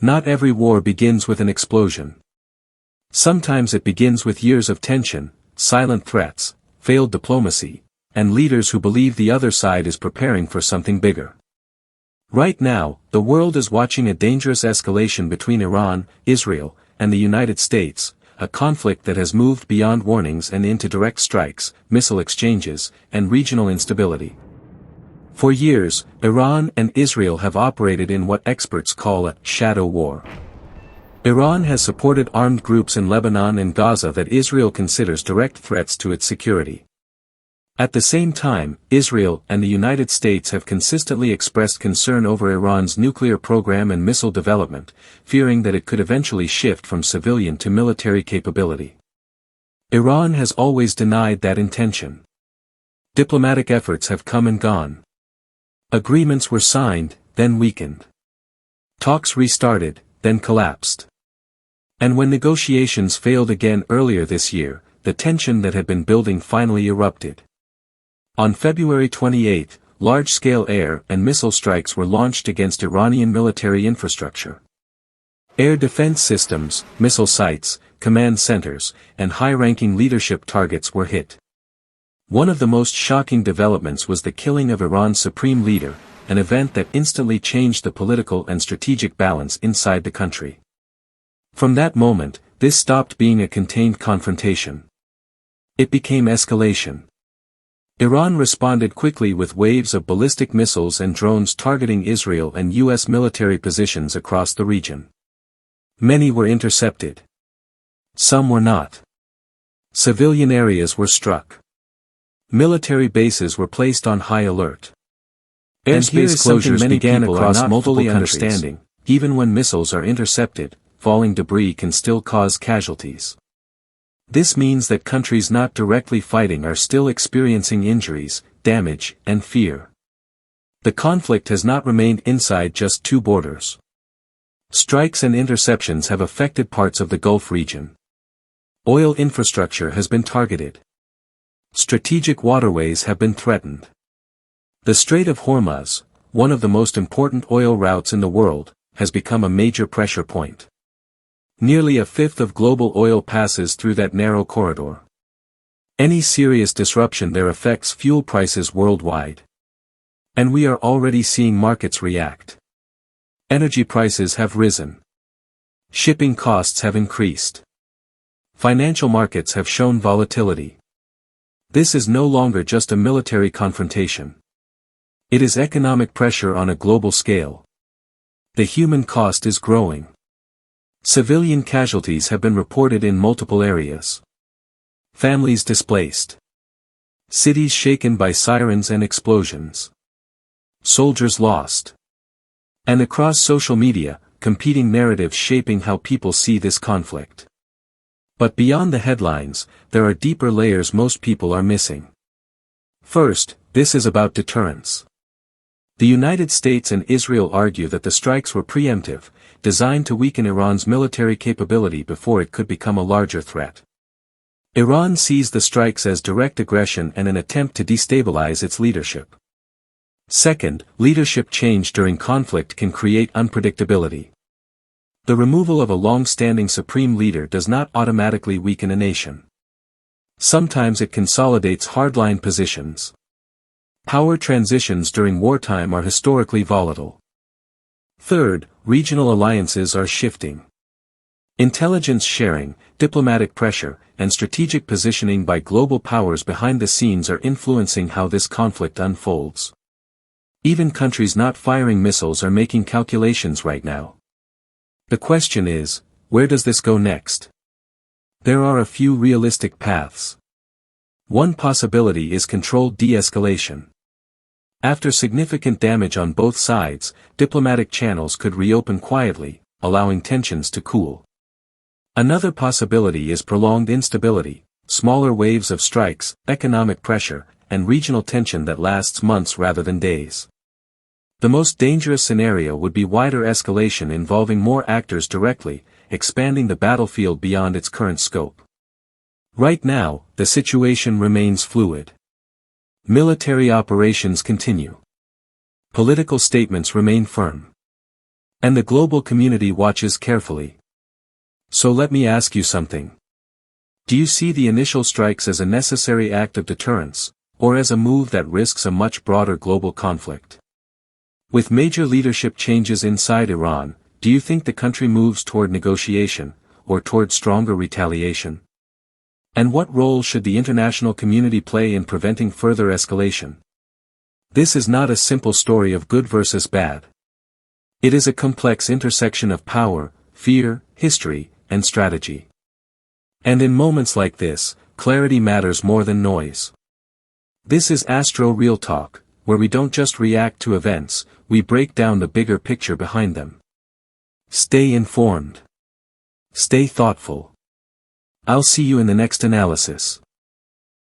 Not every war begins with an explosion. Sometimes it begins with years of tension, silent threats, failed diplomacy, and leaders who believe the other side is preparing for something bigger. Right now, the world is watching a dangerous escalation between Iran, Israel, and the United States, a conflict that has moved beyond warnings and into direct strikes, missile exchanges, and regional instability. For years, Iran and Israel have operated in what experts call a shadow war. Iran has supported armed groups in Lebanon and Gaza that Israel considers direct threats to its security. At the same time, Israel and the United States have consistently expressed concern over Iran's nuclear program and missile development, fearing that it could eventually shift from civilian to military capability. Iran has always denied that intention. Diplomatic efforts have come and gone. Agreements were signed, then weakened. Talks restarted, then collapsed. And when negotiations failed again earlier this year, the tension that had been building finally erupted. On February 28, large-scale air and missile strikes were launched against Iranian military infrastructure. Air defense systems, missile sites, command centers, and high-ranking leadership targets were hit. One of the most shocking developments was the killing of Iran's supreme leader, an event that instantly changed the political and strategic balance inside the country. From that moment, this stopped being a contained confrontation. It became escalation. Iran responded quickly with waves of ballistic missiles and drones targeting Israel and U.S. military positions across the region. Many were intercepted. Some were not. Civilian areas were struck. Military bases were placed on high alert. Airspace closures began across multiple countries. Even when missiles are intercepted, falling debris can still cause casualties. This means that countries not directly fighting are still experiencing injuries, damage, and fear. The conflict has not remained inside just two borders. Strikes and interceptions have affected parts of the Gulf region. Oil infrastructure has been targeted. Strategic waterways have been threatened. The Strait of Hormuz, one of the most important oil routes in the world, has become a major pressure point. Nearly a fifth of global oil passes through that narrow corridor. Any serious disruption there affects fuel prices worldwide. And we are already seeing markets react. Energy prices have risen. Shipping costs have increased. Financial markets have shown volatility. This is no longer just a military confrontation. It is economic pressure on a global scale. The human cost is growing. Civilian casualties have been reported in multiple areas. Families displaced. Cities shaken by sirens and explosions. Soldiers lost. And across social media, competing narratives shaping how people see this conflict. But beyond the headlines, there are deeper layers most people are missing. First, this is about deterrence. The United States and Israel argue that the strikes were preemptive, designed to weaken Iran's military capability before it could become a larger threat. Iran sees the strikes as direct aggression and an attempt to destabilize its leadership. Second, leadership change during conflict can create unpredictability. The removal of a long-standing supreme leader does not automatically weaken a nation. Sometimes it consolidates hardline positions. Power transitions during wartime are historically volatile. Third, regional alliances are shifting. Intelligence sharing, diplomatic pressure, and strategic positioning by global powers behind the scenes are influencing how this conflict unfolds. Even countries not firing missiles are making calculations right now. The question is, where does this go next? There are a few realistic paths. One possibility is controlled de-escalation. After significant damage on both sides, diplomatic channels could reopen quietly, allowing tensions to cool. Another possibility is prolonged instability, smaller waves of strikes, economic pressure, and regional tension that lasts months rather than days. The most dangerous scenario would be wider escalation involving more actors directly, expanding the battlefield beyond its current scope. Right now, the situation remains fluid. Military operations continue. Political statements remain firm. And the global community watches carefully. So let me ask you something. Do you see the initial strikes as a necessary act of deterrence, or as a move that risks a much broader global conflict? With major leadership changes inside Iran, do you think the country moves toward negotiation, or toward stronger retaliation? And what role should the international community play in preventing further escalation? This is not a simple story of good versus bad. It is a complex intersection of power, fear, history, and strategy. And in moments like this, clarity matters more than noise. This is Astro Reeltalk, where we don't just react to events, we break down the bigger picture behind them. Stay informed. Stay thoughtful. I'll see you in the next analysis.